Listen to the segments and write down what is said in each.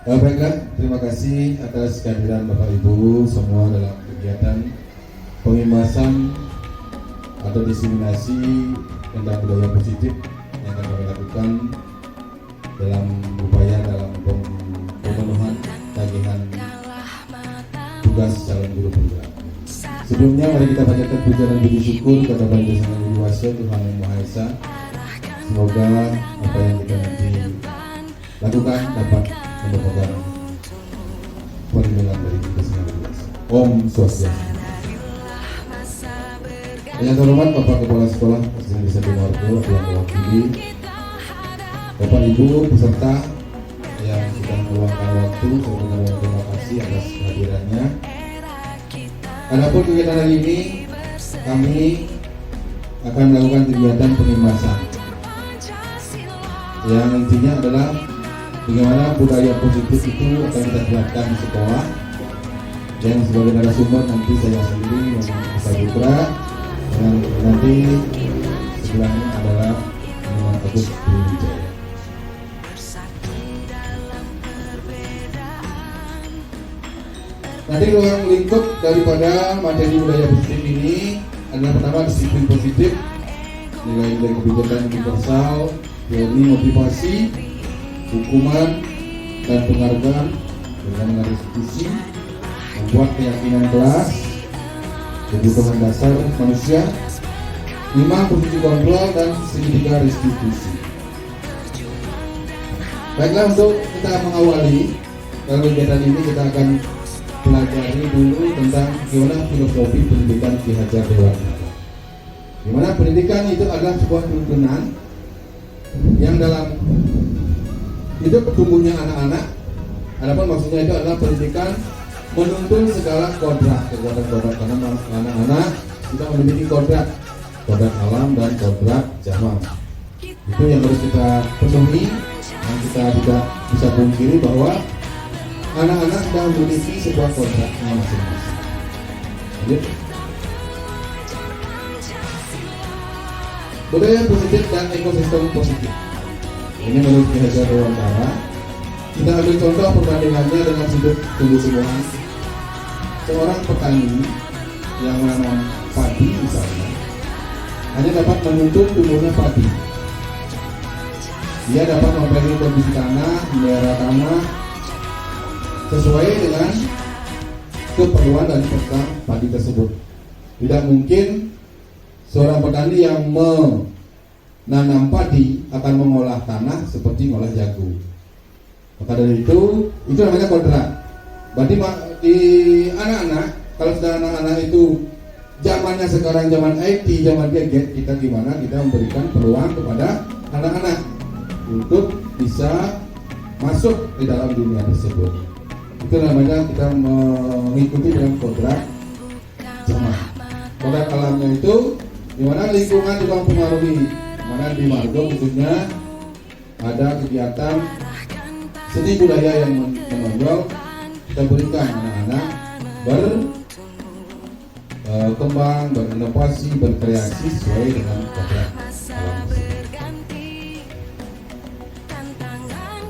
Baiklah, terima kasih atas kehadiran Bapak Ibu semua dalam kegiatan pengemasan atau diseminasi tentang budaya positif yang akan kami lakukan dalam pemenuhan tagihan tugas calon guru penggerak. Sebelumnya mari kita bacakan puja dan puji syukur kepada Bapak Sang Hyang Widi Wasa Tuhan Yang Maha Esa. Semoga apa yang kita nanti lakukan dapat merupakan perlindungan dari kita semua. Om Swastiastu. Yang terhormat Bapak Kepala Sekolah SD Desa Dimargo yang mewakili, Bapak Ibu peserta yang sudah meluangkan waktu, saya mengucapkan terima kasih atas kehadirannya. Adapun kegiatan hari ini kami akan melakukan kegiatan pengemasan yang intinya adalah bagaimana budaya positif itu akan kita terapkan di sekolah. Dan sebagai narasumber nanti saya sendiri Muhammad Putra, dan nanti sebelahnya adalah Muhammad Agus Wijaya. Nanti ruang lingkup daripada materi budaya positif ini adalah pertama disiplin positif, nilai-nilai kebijakan universal, teori motivasi, hukuman dan penghargaan dengan restitusi, membuat keyakinan kelas, kebutuhan dasar manusia, 5 fungsi kontrol dan segitiga restitusi. Baiklah, untuk kita mengawali dalam kegiatan ini kita akan pelajari dulu tentang bagaimana filosofi pendidikan Ki Hajar Dewantara. Di mana pendidikan itu adalah sebuah tuntunan yang dalam hidup tumbuhnya anak-anak. Adapun maksudnya itu adalah pendidikan menuntun segala kodrat karena anak-anak kita memiliki kodrat alam dan kodrat zaman. Itu yang harus kita penuhi, dan kita tidak bisa pungkiri bahwa anak-anak sudah memiliki sebuah kodratnya masing-masing. Lanjut. Budaya positif dan ekosistem positif. Ini menurut Ki Hajar Dewantara. Kita ambil contoh perbandingannya dengan sudut tumbuh-tumbuhan. Seorang petani yang menanam padi misalnya hanya dapat menuntun tumbuhnya padi. Dia dapat mempelajari kondisi tanah, melihara tanah sesuai dengan keperluan dan peserta padi tersebut. Tidak mungkin seorang petani yang menanam padi akan mengolah tanah seperti mengolah jagung. Maka dari itu namanya kodrat. Berarti di anak-anak, kalau sudah anak-anak itu zamannya sekarang zaman IT, zaman gadget, kita gimana kita memberikan peluang kepada anak-anak untuk bisa masuk di dalam dunia tersebut. Itu namanya kita mengikuti dengan kodrat zaman. Kodrat alamnya itu dimana lingkungan juga mempengaruhi. Mana di Margo khususnya ada kegiatan seni budaya yang menonjol, kita berikan anak-anak berkembang, berinovasi, berkreasi sesuai dengan kodrat alam tersebut.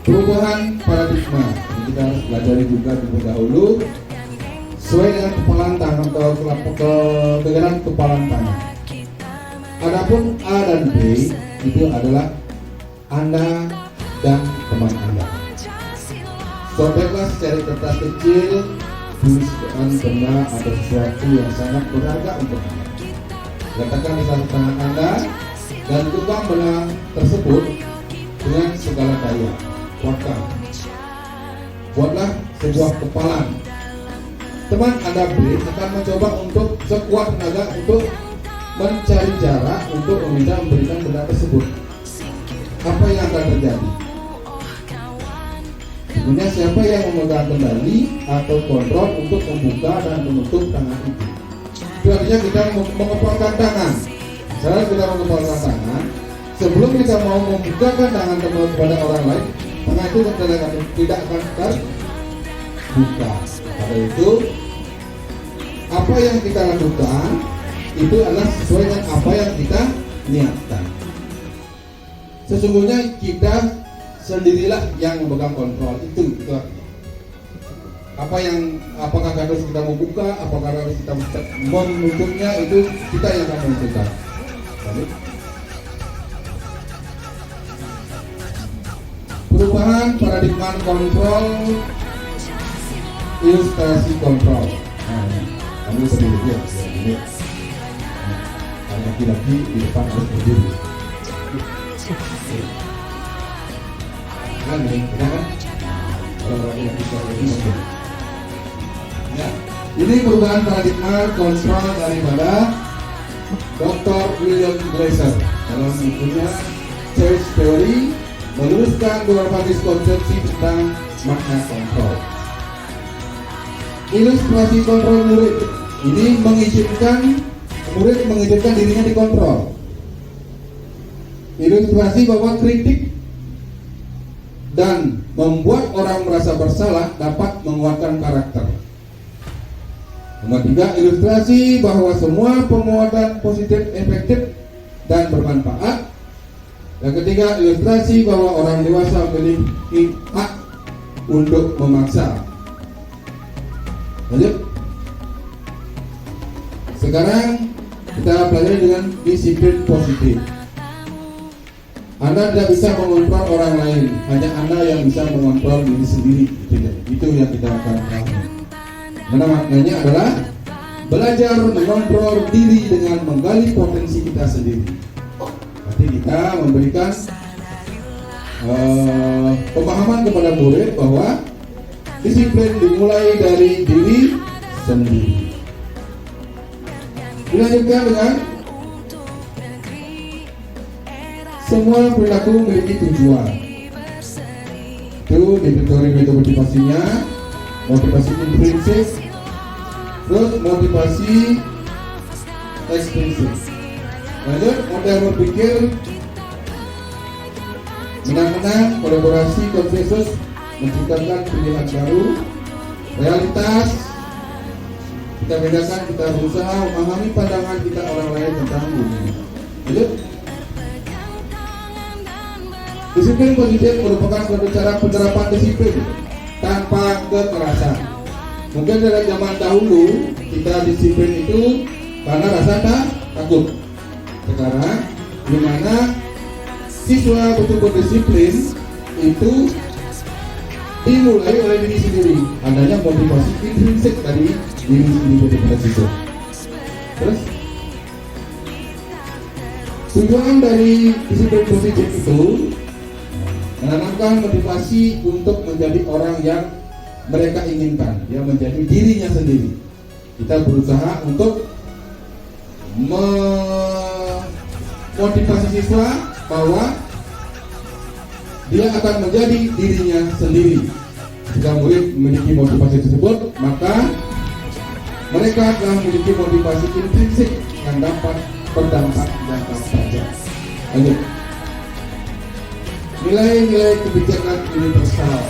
Perubahan paradigma yang kita harus pelajari juga terlebih dahulu sesuai dengan kepalan tangan kegiatan kepalan tangan. Adapun A dan B itu adalah Anda dan teman Anda. Sobeklah secari kertas kecil, tuliskan benda atau sesuatu yang sangat berharga untuk Anda. Letakkan di samping tangan Anda dan tukang benda tersebut dengan segala daya. Buatlah sebuah kepalan. Teman Anda B akan mencoba untuk sekuat tenaga untuk mencari cara untuk bisa memberikan benda tersebut. Apa yang akan terjadi? Sebenarnya siapa yang memegang kendali atau kontrol untuk membuka dan menutup tangan itu? Itu artinya kita mengepalkan tangan. Setelah kita mengepalkan tangan, sebelum kita mau membukakan tangan kepada orang lain, tangan itu tidak akan terbuka. Pada itu, apa yang kita lakukan itu adalah sesuai dengan apa yang kita niatkan. Sesungguhnya kita sendirilah yang memegang kontrol itu artinya. apakah harus kita membuka, apakah harus kita menunjuknya, itu kita yang akan menentukan. Perubahan paradigma kontrol, ilustrasi kontrol. Kami berdiri ya, ini. Laki-laki di depan harus berdiri. Kan ini, kan? Kalau laki-laki berdiri. Ya, ini perubahan paradigma kontrol daripada Dr. William Glasser dalam bukunya Choice Theory, meluruskan beberapa miskonsepsi tentang makna kontrol. Ilustrasi kontrol murid ini mengizinkan murid mengizinkan dirinya dikontrol. Ilustrasi bahwa kritik dan membuat orang merasa bersalah dapat menguatkan karakter. Nomor 3, ilustrasi bahwa semua penguatan positif efektif dan bermanfaat. Yang ketiga, ilustrasi bahwa orang dewasa memiliki hak untuk memaksa. Lanjut. Sekarang kita pelajari dengan disiplin positif. Anda tidak bisa mengontrol orang lain, hanya Anda yang bisa mengontrol diri sendiri. Itu yang kita akan lakukan. Mana maknanya adalah belajar mengontrol diri dengan menggali potensi kita sendiri. Nanti kita memberikan pemahaman kepada murid bahwa disiplin dimulai dari diri sendiri. Dilanjutkan dengan semua perilaku memiliki tujuan. Itu diberi metode motivasinya, motivasi intrinsik, terus motivasi ekstrinsik. Lanjut, model berpikir menang-menang, kolaborasi, konsensus, menciptakan pilihan baru, realitas. Kita bedakan, kita berusaha memahami pandangan kita orang lain tentang dunia. Lanjut. Disiplin positif merupakan suatu cara penerapan disiplin tanpa kekerasan. Mungkin dari zaman dahulu kita disiplin itu karena rasa takut. Sekarang dimana siswa betul berdisiplin itu dimulai oleh diri sendiri. Adanya motivasi intrinsik dari diri sendiri pada siswa. Terus tujuan dari disiplin positif itu menanamkan motivasi untuk menjadi orang yang mereka inginkan, yang menjadi dirinya sendiri. Kita berusaha untuk memotivasi siswa bahwa dia akan menjadi dirinya sendiri. Jika murid memiliki motivasi tersebut, maka mereka akan memiliki motivasi intrinsik yang dapat berdampak jangka panjang. Lanjut. Nilai-nilai kebijakan universal.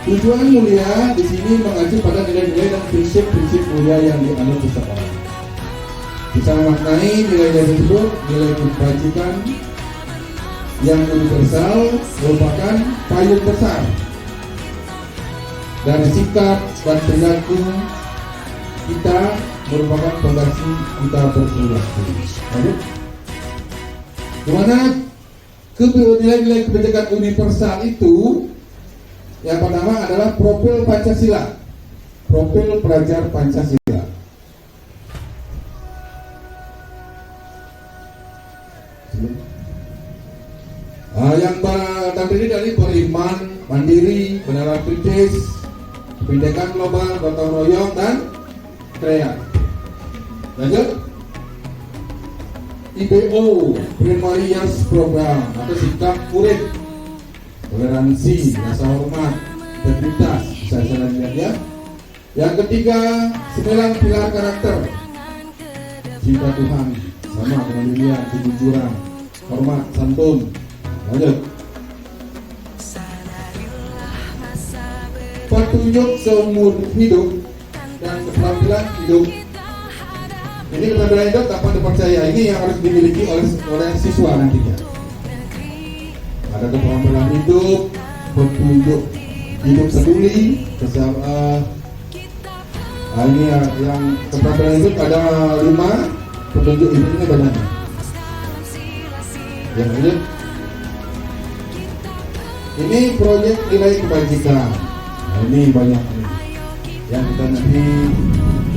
Tujuan mulia di sini mengacu pada nilai-nilai dan prinsip-prinsip mulia yang dianut seseorang. Bisa memaknai nilai-nilai tersebut, nilai kebajikan yang universal merupakan payung besar dari sikap dan perilaku kita, merupakan fondasi kita berperilaku. Lalu, dimana nilai-nilai kebijakan universal itu yang pertama adalah profil Pancasila, profil pelajar Pancasila. Yang terdiri dari beriman, mandiri, benar kritis, pendidikan global, gotong royong, dan kreatif. Lanjut. IPO, Primary Years Program, atau sikap murid, toleransi, rasa hormat, integritas, bisa saya lihat ya. Yang ketiga, 9 pilar karakter: cinta Tuhan, sama kemandirian, kejujuran, hormat, santun. Lanjut. Petunjuk seumur hidup dan keterampilan hidup. Ini keterampilan hidup dapat dipercaya, ini yang harus dimiliki oleh siswa nantinya. Ada keterampilan hidup, petunjuk hidup peduli, ini yang keterampilan hidup ada 5, petunjuk hidupnya banyak. Yang lanjut, ini proyek nilai kebajikan. Nah, ini banyak ini yang kita nanti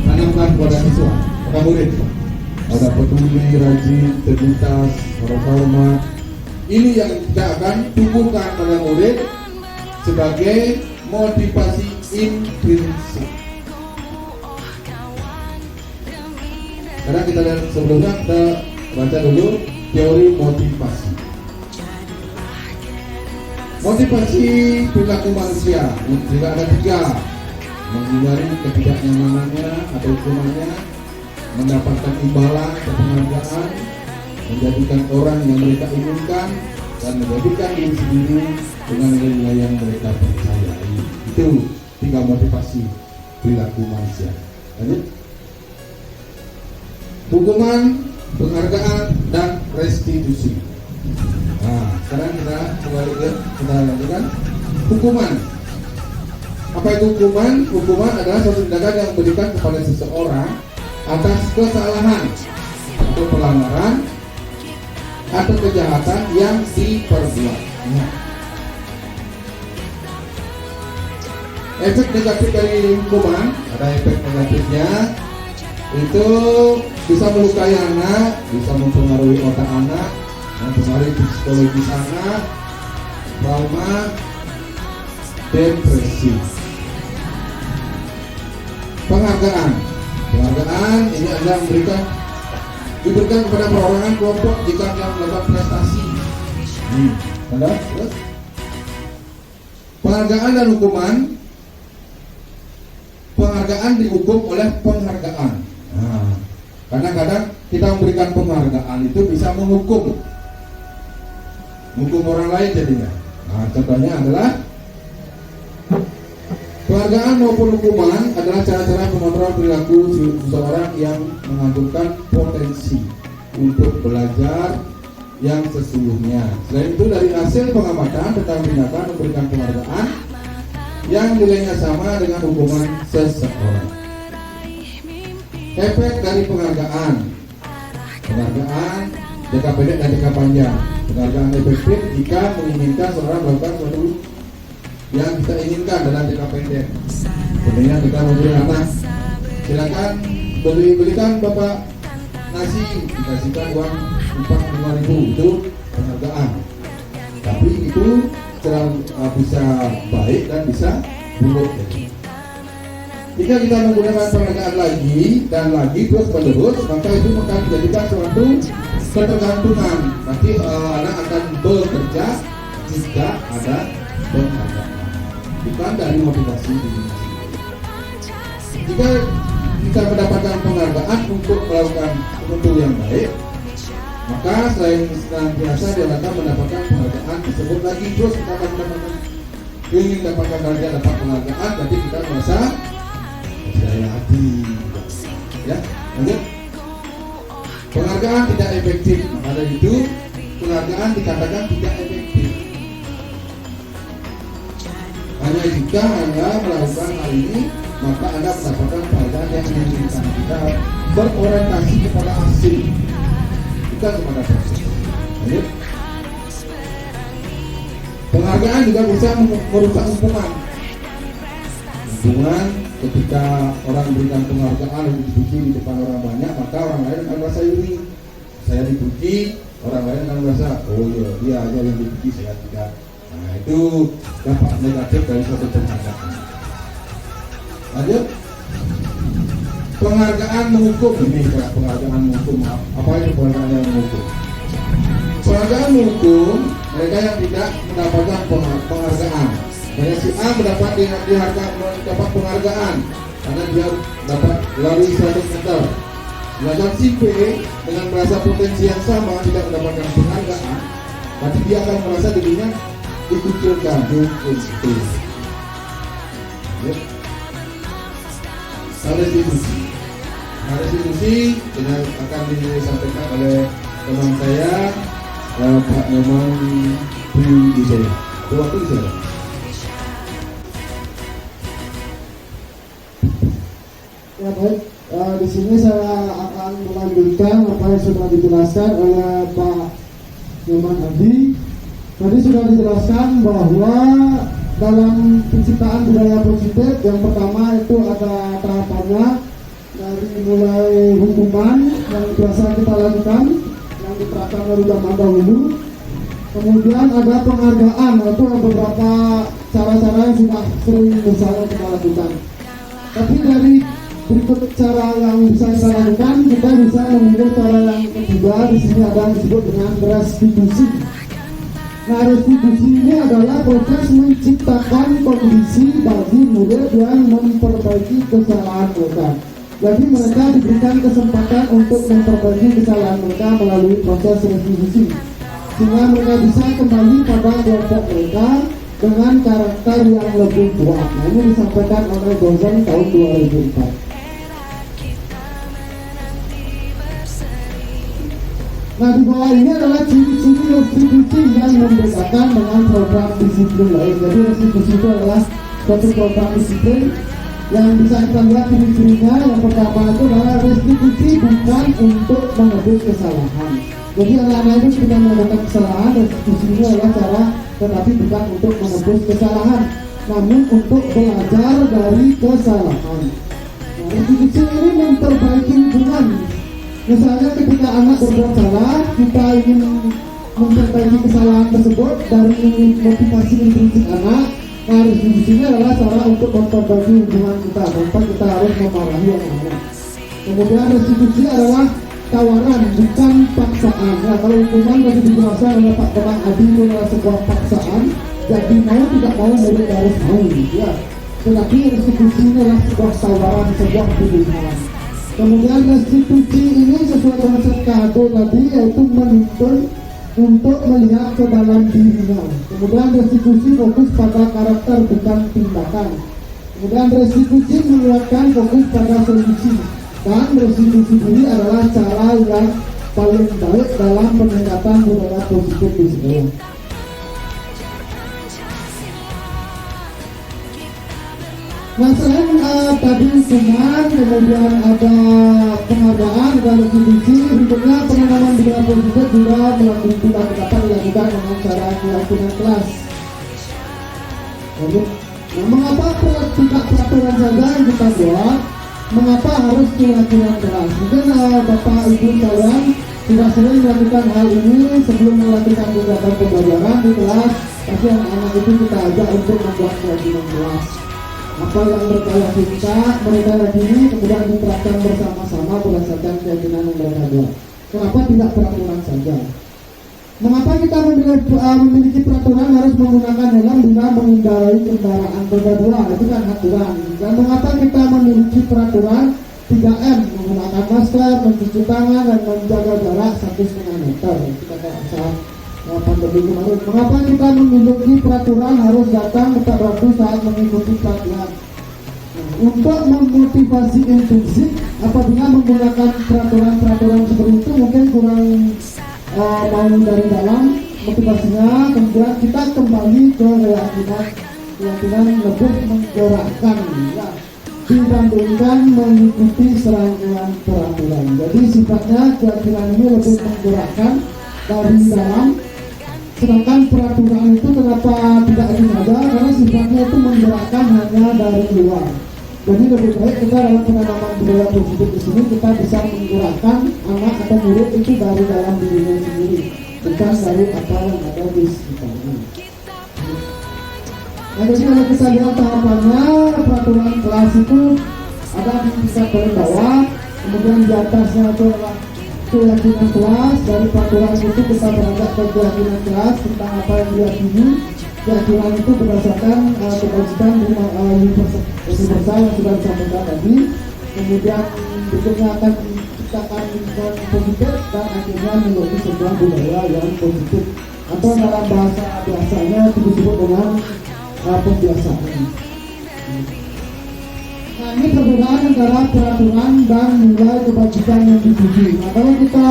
tanamkan kepada siswa, kepada murid. Ada peduli, rajin, integritas, hormat. Ini yang kita akan tumbuhkan pada murid sebagai motivasi intrinsik. Karena kita lihat sebelumnya, kita baca dulu teori motivasi. Motivasi perilaku manusia juga ada 3: menghindari ketidaknyamanannya atau hukumannya, mendapatkan imbalan atau penghargaan, menjadikan orang yang mereka inginkan, dan menjadikan diri sendiri dengan nilai-nilai yang mereka percayai. Itu 3 motivasi perilaku manusia. Lanjut. Hukuman, penghargaan, dan restitusi. Nah, sekarang kita lanjutkan hukuman. Apa itu hukuman? Hukuman adalah suatu tindakan yang diberikan kepada seseorang atas kesalahan atau pelanggaran atau kejahatan yang diperbuat. Efek negatif dari hukuman, ada efek negatifnya, itu bisa melukai anak, bisa mempengaruhi otak anak, mempengaruhi psikologis anak, trauma, depresi. Penghargaan ini adalah diberikan kepada perorangan kelompok jika telah melakukan prestasi. Terus penghargaan dan hukuman. Penghargaan dihukum oleh penghargaan. Nah, kadang-kadang kita memberikan penghargaan itu bisa menghukum orang lain jadinya. Nah, contohnya adalah penghargaan maupun hukuman adalah cara-cara mengontrol perilaku seseorang yang mengandungkan potensi untuk belajar yang sesungguhnya. Selain itu, dari hasil pengamatan tentang tindakan memberikan penghargaan yang nilainya sama dengan hukuman seseorang. Efek dari penghargaan jangka pendek dan jangka panjang. Penghargaan efektif jika menginginkan seorang melakukan sesuatu yang kita inginkan dalam jangka pendek. Sebenarnya kita memberi anak, silakan belikan bapak nasi, dikasihkan uang 4-5 ribu, itu penghargaan. Tapi itu bisa baik dan bisa buruk. Jika kita menggunakan penghargaan lagi dan lagi terus menerus, maka itu akan menjadikan suatu ketergantungan. Nanti anak akan bekerja jika ada penghargaan, bukan dari motivasi diri. Jika kita mendapatkan penghargaan untuk melakukan sesuatu yang baik, maka selain senantiasa dia akan mendapatkan penghargaan tersebut lagi, terus kita akan ingin mendapatkan penghargaan, nanti kita merasa percaya hati. Ya, lanjut. Penghargaan tidak efektif, maka dari itu penghargaan dikatakan tidak efektif. Hanya jika Anda melakukan hal ini, maka Anda mendapatkan penghargaan yang diinginkan. Kita berorientasi kepada hasil, bukan kepada proses. Lanjut. Penghargaan juga bisa merusak hubungan. Ketika orang berikan penghargaan yang dipuji di depan orang banyak, maka orang lain akan merasa iri. Saya dipuji, orang lain akan merasa, oh iya, dia aja yang dipuji, saya tidak. Nah, itu dampak negatif dari suatu penghargaan. Lanjut. Penghargaan menghukum. Ini penghargaan menghukum. Apa itu penghargaan yang menghukum? Penghargaan menghukum mereka yang tidak mendapatkan penghargaan. Banyak si A mendapat penghargaan karena dia dapat lari 100 meter. Sedangkan si B dengan merasa potensi yang sama tidak mendapatkan penghargaan, nanti dia akan merasa dirinya dikucilkan. Restitusi dengan akan disampaikan oleh teman saya, Pak Nyoman Wijaya. Waktu saya. Ya baik, di sini saya akan melanjutkan apa yang sudah dijelaskan oleh Pak Nyoman Adi. Tadi sudah dijelaskan bahwa dalam penciptaan budaya positif yang pertama itu ada tahapannya, dari mulai hukuman yang biasa kita lakukan yang diterapkan dari zaman dahulu. Kemudian ada penghargaan, itu beberapa cara-cara yang sudah sering misalnya kita lakukan. Tapi dari berikut cara yang bisa kita lakukan, kita bisa memilih cara yang ketiga. Di sini ada yang disebut dengan restitusi. Nah, restitusi ini adalah proses menciptakan kondisi bagi murid yang memperbaiki kesalahan mereka. Jadi mereka diberikan kesempatan untuk memperbaiki kesalahan mereka melalui proses restitusi, sehingga mereka bisa kembali pada kelompok mereka dengan karakter yang lebih kuat. Nah, ini disampaikan oleh Gozan tahun 2004. Nah, di bawah ini adalah ciri-ciri restitusi yang membedakan dengan program disiplin lain. Jadi restitusi itu adalah suatu program disiplin yang bisa kita lihat ciri-cirinya. Yang pertama itu adalah restitusi bukan untuk menebus kesalahan. Jadi anak-anak itu tidak melakukan kesalahan, restitusi ini adalah cara, tetapi bukan untuk menebus kesalahan, namun untuk belajar dari kesalahan. Nah, restitusi ini memperbaiki hubungan. Misalnya ketika anak berbuat salah, kita ingin memperbaiki kesalahan tersebut dari motivasi intrinsik anak. Nah, restitusinya adalah cara untuk memperbaiki hubungan kita tanpa kita harus memarahi anak. Kemudian restitusi adalah tawaran, bukan paksaan. Nah, kalau hukuman masih dijelaskan oleh Pak Tenang Adi itu adalah sebuah paksaan, jadi mau tidak mau murid harus mau, ya. Tetapi restitusi adalah sebuah tawaran, sebuah pilihan. Kemudian restitusi ini sesuai konsep kado tadi, yaitu menuntun untuk melihat ke dalam dirinya. Kemudian restitusi fokus pada karakter bukan tindakan. Kemudian restitusi menguatkan fokus pada solusi. Dan restitusi diri adalah cara yang paling baik dalam peningkatan budaya positif di sekolah. Nah, selain tadi hukuman, kemudian ada penghargaan, ada restitusi, berikutnya penanaman budaya positif juga tidak dapat dilakukan dengan cara keyakinan kelas. Lalu, nah, mengapa tidak peraturan saja yang kita buat? Mengapa harus keyakinan kelas? Mungkin Bapak Ibu sekalian tidak sering melakukan hal ini sebelum melakukan kegiatan pembelajaran di kelas, tapi anak-anak itu kita ajak untuk membuat keyakinan kelas. Apa yang mereka yakini kemudian diterapkan bersama-sama berdasarkan keyakinan yang mereka buat. Kenapa tidak peraturan saja? Mengapa kita memiliki peraturan harus menggunakan helm bila mengendarai kendaraan roda dua? Itu kan aturan. Dan mengapa kita memiliki peraturan 3M, menggunakan masker, mencuci tangan, dan menjaga jarak 1,5 meter? Kita kayak saat pandemi kemarin. Mengapa kita memiliki peraturan harus datang tepat waktu saat mengikuti pelatihan? Untuk memotivasi intrinsik, apabila menggunakan peraturan-peraturan seperti itu mungkin kurang mau dari dalam motivasinya. Kemudian kita kembali ke keyakinan lebih menggerakkan, ya, dibandingkan mengikuti serangkaian peraturan. Jadi sifatnya keyakinan ini lebih menggerakkan dari dalam. Sedangkan peraturan itu kenapa tidak ada? Karena sifatnya itu menggerakkan hanya dari luar. Jadi lebih baik kita dalam penanaman budaya positif di sini kita bisa menggerakkan anak atau murid itu dari dalam dirinya sendiri, bukan dari apa yang ada di sekitarnya. Nah, jadi kalau kita lihat tahapannya, peraturan kelas itu ada di tingkat paling bawah, kemudian di atasnya itu adalah keyakinan kelas. Dari peraturan itu kita beranjak ke keyakinan kelas tentang apa yang diyakini. Keyakinan itu berdasarkan kebajikan universal yang sudah disampaikan tadi. Kemudian berikutnya akan menciptakan lingkungan positif dan akhirnya menjadi sebuah budaya yang positif, atau dalam bahasa biasanya itu disebut dengan pembiasaan. Nah, ini perbedaan antara peraturan dan nilai kebajikan yang dituju. Nah, kalau kita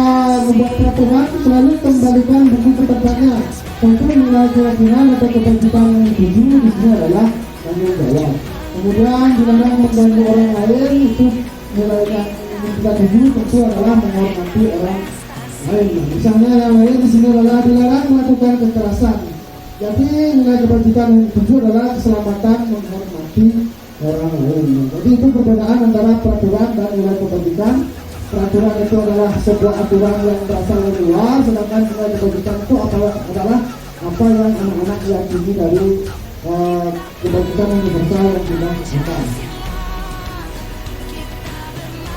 membuat peraturan selalu kembalikan buku ke tempatnya. Tentu nilai keyakinan atau kebajikan yang dituju di sini adalah tanggung jawab. Kemudian dilarang mengganggu orang lain, itu nilai yang kita tuju tentu adalah menghormati orang lain. Misalnya yang lain di sini adalah dilarang melakukan kekerasan. Jadi nilai kebajikan yang tujuh adalah keselamatan menghormati orang lain. Jadi itu perbedaan antara peraturan dan nilai kebajikan. Peraturan itu adalah sebuah aturan yang berasal dari luar, sedangkan nilai kebajikan itu adalah apa yang anak-anak yakini dari kebajikan yang universal yang sudah kita.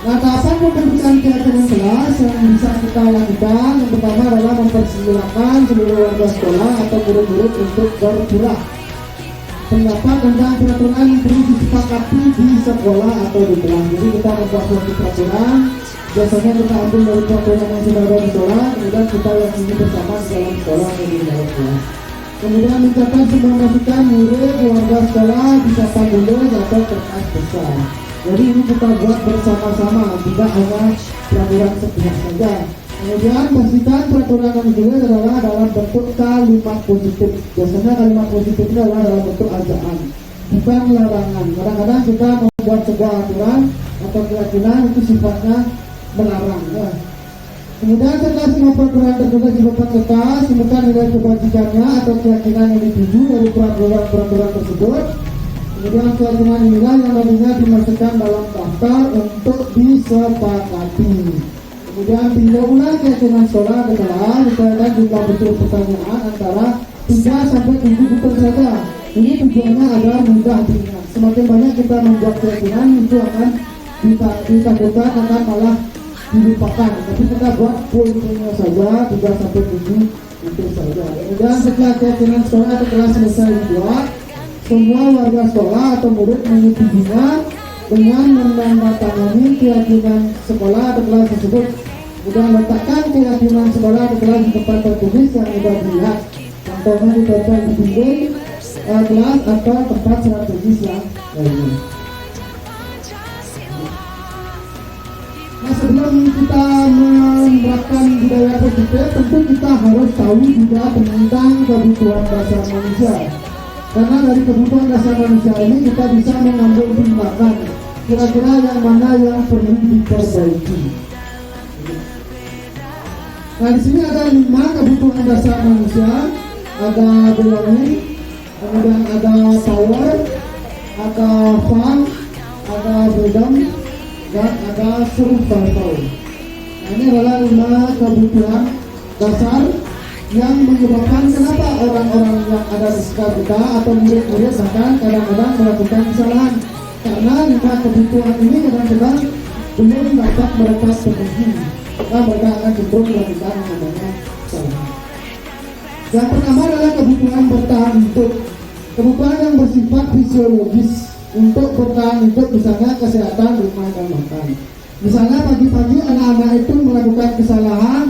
Nah, tahapan pembentukan keyakinan kelas yang bisa kita lakukan yang pertama adalah mempersilahkan seluruh warga sekolah atau murid-murid untuk berpura pendapat tentang peraturan yang perlu disepakati di sekolah atau di kelas. Jadi kita membuat suatu peraturan, biasanya kita ambil dari peraturan yang sudah ada di sekolah, kemudian kita yakini bersama di dalam sekolah atau di dalam kelas. Kemudian mencatat semua masukan murid, warga sekolah, bisa panduan atau kertas besar. Jadi ini kita buat bersama-sama, tidak hanya peraturan sepihak saja. Kemudian pastikan peraturan yang ditulis adalah dalam bentuk kalimat positif. Biasanya kalimat positif itu adalah dalam bentuk ajaan, bukan larangan. Kadang-kadang kita membuat sebuah aturan atau keyakinan itu sifatnya melarang. Ya. Kemudian setelah semua peraturan tertulis di papan kertas, temukan nilai kebajikannya atau keyakinan yang dituju dari peraturan tersebut. Kemudian keyakinan inilah yang nantinya dimasukkan dalam daftar untuk disepakati. Kemudian tinjau ulang keyakinan sekolah ke kelas, misalkan jumlah betul pertanyaan antara 3 sampai 7 betul saja. Ini tujuannya agar mudah diingat. Semakin banyak kita membuat keyakinan, itu akan ditakutkan akan malah dilupakan. Tapi kita buat poin-poinnya saja, 3 sampai 7 betul saja. Kemudian setelah keyakinan sekolah ke kelas selesai dibuat, semua warga sekolah atau murid menyetujuinya dengan menandatangani keyakinan sekolah atau kelas tersebut. Kemudian letakkan keyakinan sekolah atau kelas di tempat tertulis yang mudah dilihat. Contohnya ditempel di dinding kelas atau tempat strategis yang lainnya. Nah, sebelum kita menerapkan budaya positif, tentu kita harus tahu juga tentang kebutuhan dasar manusia. Karena dari kebutuhan dasar manusia ini kita bisa mengambil tindakan kira-kira yang mana yang perlu diperbaiki. Nah, di sini ada 5 kebutuhan dasar manusia, ada belonging, kemudian ada power, ada fun, ada freedom, dan ada survival. Nah, ini adalah 5 kebutuhan dasar yang menyebabkan kenapa orang-orang yang ada di sekitar kita atau murid-murid bahkan kadang-kadang melakukan kesalahan, karena 5 kebutuhan ini kadang-kadang belum dapat mereka penuhi, maka mereka akan cenderung melakukan yang namanya kesalahan. Yang pertama adalah kebutuhan bertahan hidup, kebutuhan yang bersifat fisiologis untuk bertahan hidup, misalnya kesehatan, rumah, dan makan. Misalnya pagi-pagi anak-anak itu melakukan kesalahan,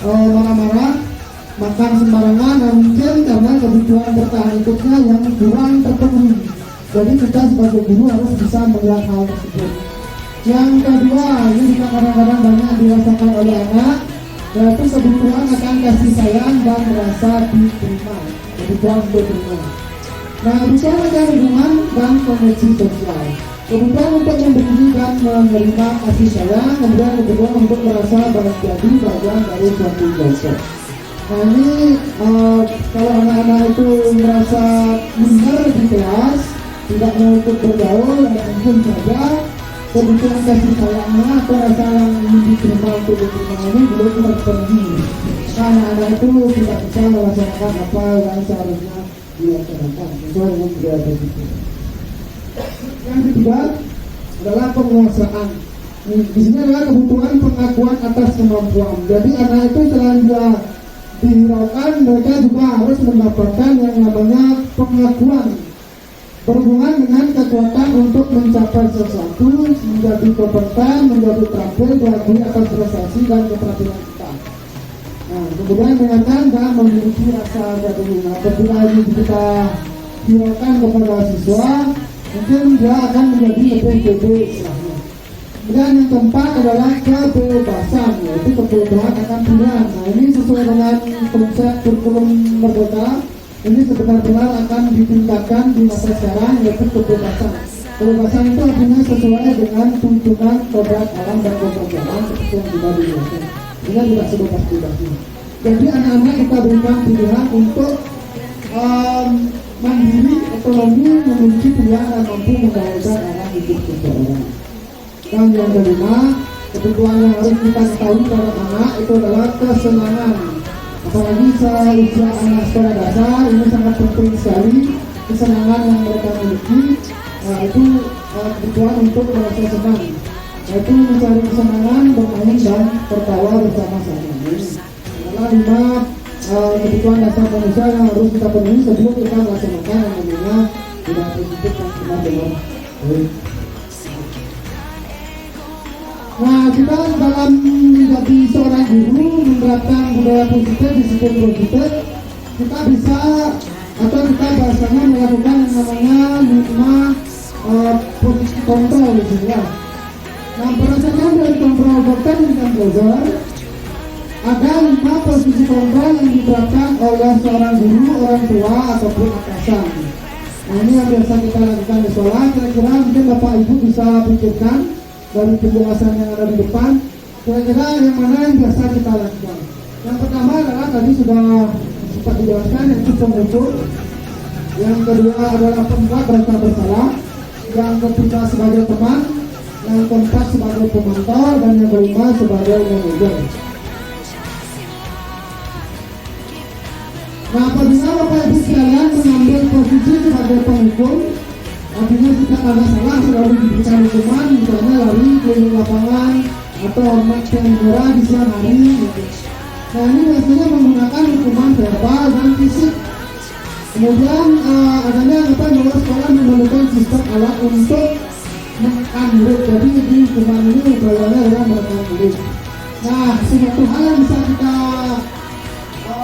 marah-marah, makan sembarangan, nah mungkin karena kebutuhan bertahan hidupnya yang kurang terpenuhi. Jadi kita sebagai guru harus bisa melihat hal tersebut. Yang kedua, ini juga kadang-kadang banyak dirasakan oleh anak, yaitu kebutuhan akan kasih sayang dan merasa diterima. Kebutuhan untuk diterima. Nah, kebutuhan akan hubungan dan koneksi sosial. Kebutuhan untuk memberi dan menerima kasih sayang, kemudian kebutuhan untuk merasa menjadi bagian dari suatu kelompok. Nah, ini kalau anak-anak itu merasa minder di kelas, tidak mau ikut bergaul, dan mungkin saja kebutuhan kasih sayangnya atau rasa yang diterima untuk diterima ini belum terpenuhi. Maka anak-anak itu tidak bisa melaksanakan apa yang seharusnya dilaksanakan sesuai dengan budaya positif. Yang ketiga adalah penguasaan. Di sini adalah kebutuhan pengakuan atas kemampuan. Jadi anak itu selain dia dihiraukan, mereka juga harus mendapatkan yang namanya pengakuan berhubungan dengan kekuatan untuk mencapai sesuatu, menjadi kompeten, menjadi terampil, diakui atas prestasi dan keterampilan kita. Nah, kemudian dengarkan dan memiliki rasa jatuh. Nah, ketika ini kita hiraukan kepada siswa, mungkin dia akan menjadi PPDB istilahnya. Kemudian yang keempat adalah kebebasan, yaitu kebebasan akan pilihan. Nah, ini sesuai dengan konsep kurikulum merdeka. Ini sebenar-benar akan ditingkatkan di masa sekarang, yaitu kebebasan. Kebebasan itu artinya sesuai dengan tuntunan kodrat alam dan kodrat jalan seperti yang sudah dijelaskan. Ini tidak sebebas-bebasnya. Jadi anak-anak kita berikan pilihan untuk mandiri, ekonomi, memiliki pilihan dan mampu menjalankan arah hidup seseorang. Dan yang kelima, kebutuhan yang harus kita ketahui pada anak itu adalah kesenangan. Apalagi usia anak sekolah dasar ini sangat penting sekali kesenangan yang mereka miliki. Itu kebutuhan untuk merasa senang, yaitu mencari kesenangan, bermain dan tertawa bersama-sama. Adalah 5 kebutuhan dasar manusia yang harus kita penuhi sebelum kita melaksanakan yang namanya tidak positif dan benar dengan baik. Nah, kita dalam menjadi seorang guru menerapkan budaya positif, disiplin positif, kita bisa atau kita biasanya melakukan yang namanya 5 posisi kontrol di sini ya. Nah, berdasarkan dari kontrol dokter dan belajar, ada 5 posisi kontrol yang diterapkan oleh seorang guru, orang tua ataupun atasan. Nah, ini yang biasa kita lakukan di sekolah. Kira-kira mungkin Bapak Ibu bisa pikirkan dari penjelasan yang ada di depan, kira-kira yang mana yang biasa kita lakukan. Yang pertama adalah tadi sudah sempat dijelaskan, yaitu pengukur. Yang kedua adalah pembuat rasa bersalah. Yang ketiga sebagai teman. Yang keempat sebagai pemantau. Dan yang kelima sebagai manajer. Nah, apabila Bapak Ibu sekalian mengambil posisi sebagai penghukum, artinya jika ada salah selalu diberikan hukuman, misalnya lari keliling lapangan atau hormat yang murah di siang hari gitu. Nah, ini biasanya menggunakan hukuman verbal dan fisik. Kemudian adanya bahwa sekolah memerlukan sistem alat untuk menekan murid. Jadi hukuman ini upayanya adalah menekan murid. Nah, suatu hal yang bisa kita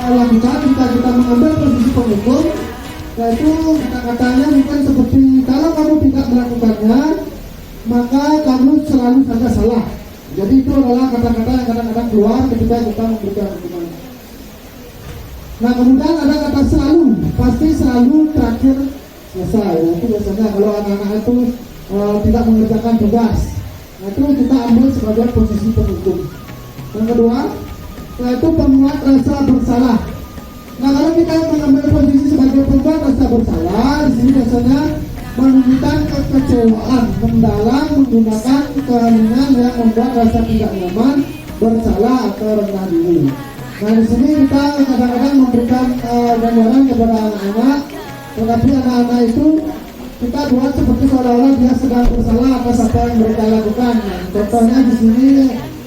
lakukan jika kita mengambil posisi penghukum, yaitu kata-katanya mungkin seperti kalau kamu tidak melakukannya maka kamu selalu saja salah. Jadi itu adalah kata-kata yang kadang-kadang keluar ketika kita memberikan hukuman. Nah, kemudian ada kata selalu, pasti selalu terakhir selesai. Nah, itu biasanya kalau anak-anak itu tidak mengerjakan tugas, nah itu kita ambil sebagai posisi penghukum. Yang kedua, yaitu pemuat rasa bersalah. Nah, kalau kita mengambil posisi sebagai pembuat rasa bersalah, di sini biasanya menunjukkan kekecewaan mendalam menggunakan keheningan yang membuat rasa tidak nyaman, bersalah atau rendah diri. Nah, di sini kita kadang-kadang memberikan gambaran kepada anak-anak, tetapi anak-anak itu kita buat seperti seolah-olah dia sedang bersalah atas apa yang mereka lakukan. Nah, contohnya di sini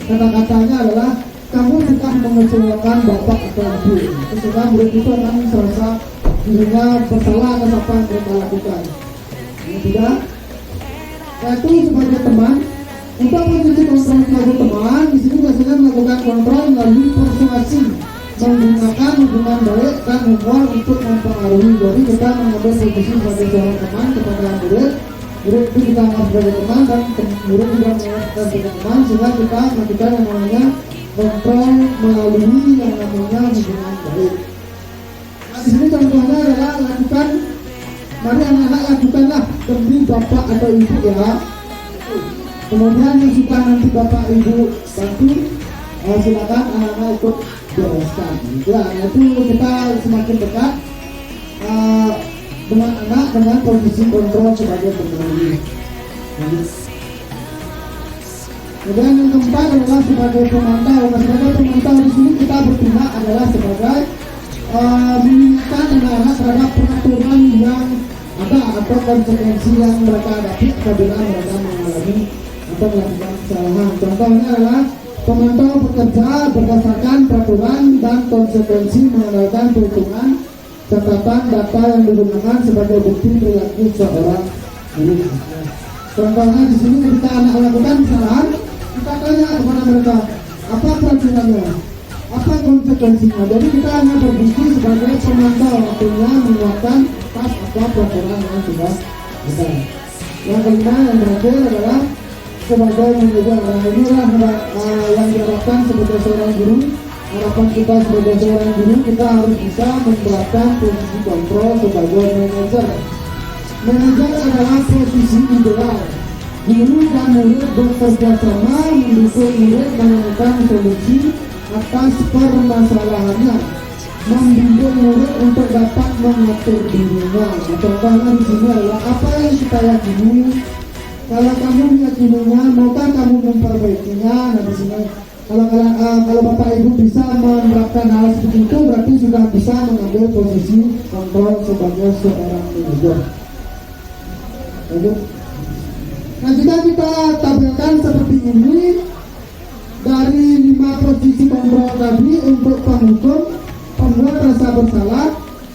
kata-katanya adalah kamu sudah mengecewakan bapak atau ibu. Sehingga murid itu akan merasa dirinya bersalah atas apa yang mereka lakukan. Yang tidak, yaitu sebagai teman. Untuk posisi kontrol sebagai teman, di sini biasanya melakukan kontrol melalui persuasi, menggunakan hubungan baik dan humor untuk mempengaruhi. Jadi kita mengambil posisi sebagai seorang teman kepada murid. Murid itu kita anggap sebagai teman dan murid juga menganggap sebagai teman, sehingga kita melakukan yang namanya kontrol melalui yang namanya hubungan baik. Nah, di sini contohnya adalah lakukan, mari anak-anak lakukanlah demi bapak atau ibu ya. Kemudian yang suka nanti bapak ibu bantu, silakan anak-anak ikut bereskan. Ya, itu kita semakin dekat dengan anak dengan posisi kontrol sebagai pendahulu. Kemudian yang keempat adalah sebagai pemantau. Nah, sebagai pemantau di sini kita bertindak adalah sebagai mengingatkan anak-anak terhadap peraturan yang ada atau konsekuensi yang mereka hadapi apabila mereka mengalami atau melakukan kesalahan. Contohnya adalah pemantau bekerja berdasarkan peraturan dan konsekuensi mengandalkan perhitungan catatan data yang digunakan sebagai bukti perilaku seorang guru. Contohnya di sini ketika anak melakukan kesalahan, kita tanya kepada mereka apa peraturannya, apa konsekuensinya. Jadi kita hanya berfungsi sebagai pemantau, artinya menguatkan atas apa peraturan yang sudah ada. Yang kelima, yang terakhir adalah sebagai manajer. Nah, inilah yang diharapkan sebagai seorang guru. Harapan kita sebagai seorang guru, kita harus bisa menerapkan posisi kontrol sebagai manajer. Manajer adalah posisi ideal. Guru dan murid bekerja sama mendukung murid menemukan solusi atas permasalahannya, membimbing murid untuk dapat mengatur dirinya. Contohnya di sini adalah apa yang kita yakini. Kalau kamu meyakininya, maukah kamu memperbaikinya? Nah di sini kalau Bapak Ibu bisa menerapkan hal seperti itu, berarti sudah bisa mengambil posisi kontrol sebagai seorang manajer. Nah jika kita tampilkan seperti ini, dari 5 posisi kontrol tadi untuk penghukum, pembuat rasa bersalah,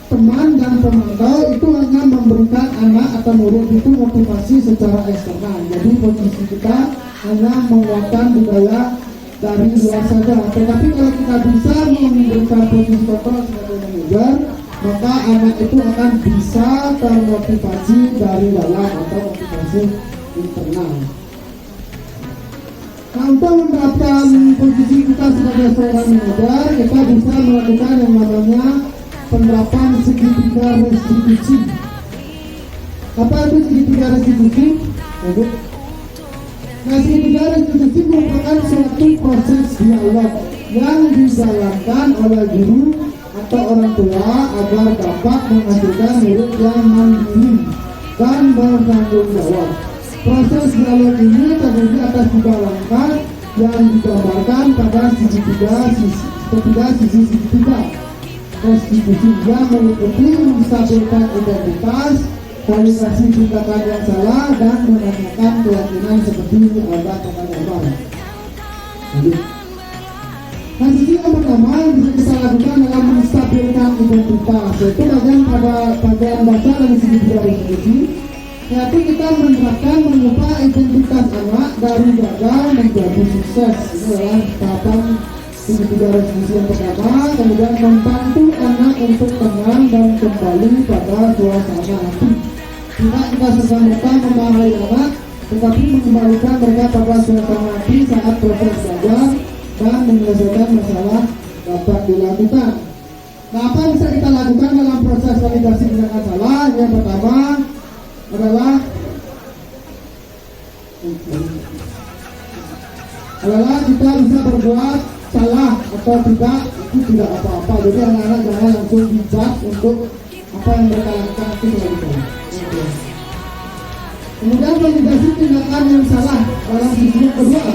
teman dan pemantau itu hanya memberikan anak atau murid itu motivasi secara eksternal. Jadi posisi kita hanya menguatkan budaya dari luar saja. Tetapi kalau kita bisa memberikan posisi kontrol sebagai manajer, maka anak itu akan bisa termotivasi dari dalam atau motivasi internal. Nah, untuk menerapkan posisi kita sebagai seorang manajer, kita bisa melakukan yang namanya penerapan segitiga restitusi. Apa itu segitiga restitusi? Nah, segitiga restitusi merupakan suatu proses dialog yang dijalankan oleh guru atau orang tua agar dapat menghasilkan murid yang mandiri dan bertanggung jawab. Proses dialog ini terdiri atas 3 langkah yang digambarkan pada segitiga sisi segitiga restitusi yang meliputi menstabilkan identitas, validasi tindakan yang salah, dan menanyakan keyakinan seperti ada pada gambar. Nah, sisi yang pertama yang bisa kita lakukan adalah menstabilkan identitas, yaitu bagian dasar dari segitiga restitusi, yaitu kita menerapkan mengubah identitas anak dari gagal menjadi sukses. Ini adalah tahapan segitiga restitusi yang pertama. Kemudian membantu anak untuk tenang dan kembali pada suasana hati. Tidak kita serta-merta memarahi anak, tetapi mengembalikan mereka pada suasana hati saat proses belajar dan menyelesaikan masalah dapat dilakukan. Nah, apa yang bisa kita lakukan dalam proses validasi tindakan salah? Yang pertama adalah kita bisa berbuat salah atau tidak, itu tidak apa-apa. Jadi anak-anak jangan langsung dijudge untuk apa yang mereka lakukan itu dilakukan. Kemudian validasi tindakan yang salah dalam sisi kedua.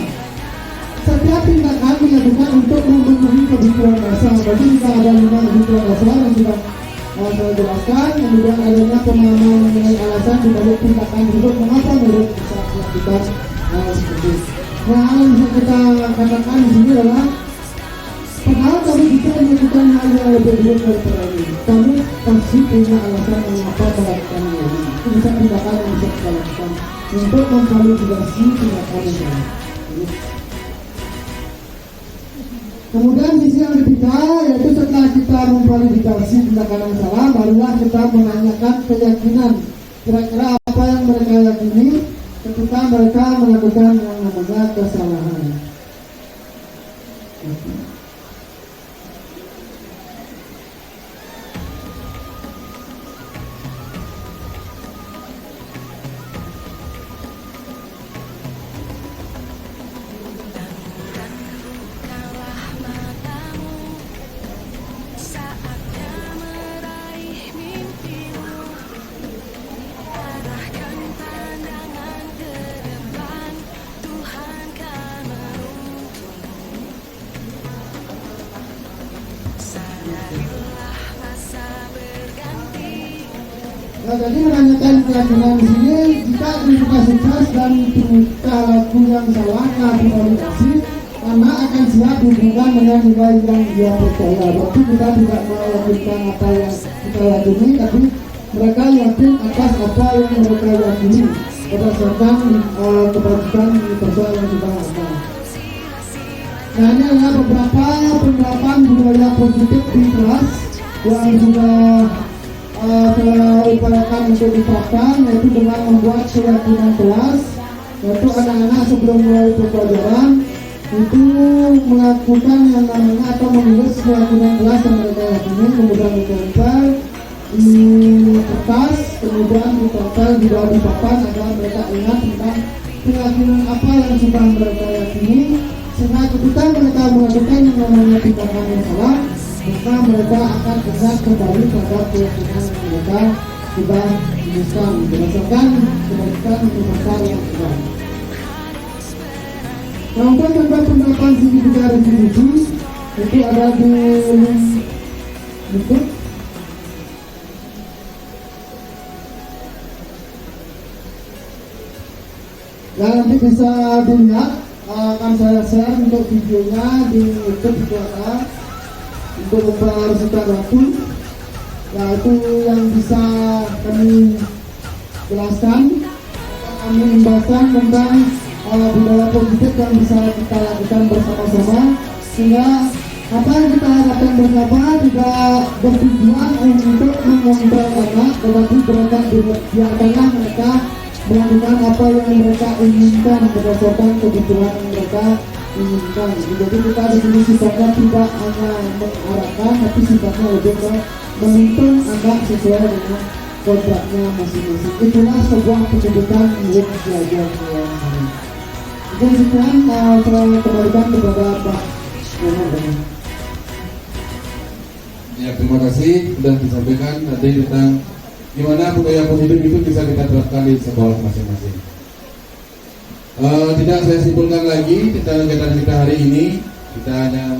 Setiap tindakan dilakukan untuk memenuhi kebutuhan dasar. Jadi jika ada 5 kebutuhan dasar yang sudah saya jelaskan, kemudian adanya pemahaman mengenai alasan dibalik tindakan tersebut, mengapa murid bisa melakukan hal seperti itu. Nah, hal yang bisa kita katakan di sini adalah padahal kamu bisa melakukan hal yang lebih buruk daripada ini, kamu pasti punya alasan mengapa melakukan hal ini. Itu bisa tindakan yang bisa kita lakukan untuk memvalidasi tindakan ini. Kemudian sisi yang ketiga, yaitu setelah kita memvalidasi tindakan yang salah, barulah kita menanyakan keyakinan. Kira-kira apa yang mereka yakini ketika mereka melakukan yang namanya kesalahan. Nah, jadi menanyakan keyakinan di sini, jika kita sukses dan kita laku yang salah, nah divalidasi, anak akan siap diberikan dengan nilai yang dia percaya. Berarti kita tidak melakukan apa yang kita yakini, tapi mereka yakin atas apa yang mereka yakini berdasarkan kebajikan universal yang sudah ada. Nah, ini adalah beberapa penerapan budaya positif di kelas yang sudah kita upayakan untuk diterapkan, yaitu dengan membuat keyakinan kelas, yaitu anak-anak sebelum mulai pembelajaran itu melakukan yang namanya atau menulis keyakinan kelas yang mereka yakini, kemudian ditempel di kertas, kemudian ditempel juga di papan agar mereka ingat tentang keyakinan apa yang sudah mereka yakini, sehingga ketika mereka melakukan yang namanya tindakan yang salah, maka mereka akan ingat kembali pada keyakinan yang mereka sudah rumuskan berdasarkan kebajikan universal yang sudah. Nah, untuk tentang penerapan segitiga retribusi itu ada di berikut. Yang nanti bisa dilihat akan saya share untuk videonya di YouTube juga untuk memperhatikan waktu. Nah, itu yang bisa kami jelaskan, kami membahaskan tentang budaya positif yang bisa kita lakukan bersama-sama, sehingga apa yang kita lakukan bersama tidak bertujuan untuk mengontrol anak, tetapi mereka biarkanlah mereka melakukan apa yang mereka inginkan berdasarkan kebutuhan yang mereka inginkan. Jadi kita di sini sifatnya tidak hanya mengarahkan, tapi sifatnya lebih menuntun anak sesuai dengan kontraknya masing-masing. Itulah sebuah pendidikan yang belajar yang ini. Jadi sekian saya kembalikan kepada Pak Muhammad. Ya, terima kasih sudah disampaikan tadi tentang gimana budaya positif itu bisa kita terapkan di sekolah masing-masing. Tidak saya simpulkan lagi tentang kegiatan kita hari ini. Kita hanya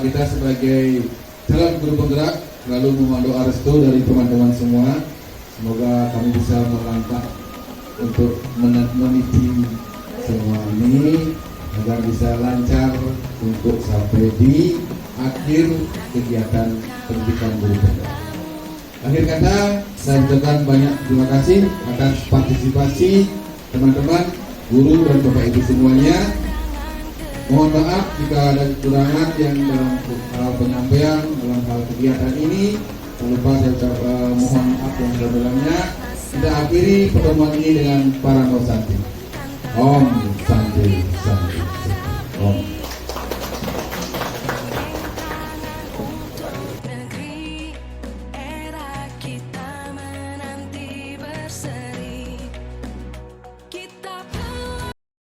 kita sebagai dalam guru penggerak lalu mohon doa restu dari teman-teman semua. Semoga kami bisa melangkah untuk meniti semua ini agar bisa lancar untuk sampai di akhir kegiatan pendidikan guru penggerak. Akhir kata, saya ucapkan banyak terima kasih atas partisipasi teman-teman, guru dan Bapak Ibu semuanya. Mohon maaf jika ada kekurangan yang dalam hal penyampaian dalam hal kegiatan ini. Jangan lupa saya mohon maaf yang sedalamnya. Kita akhiri pertemuan ini dengan para Santi. Om Santi Santi. Om.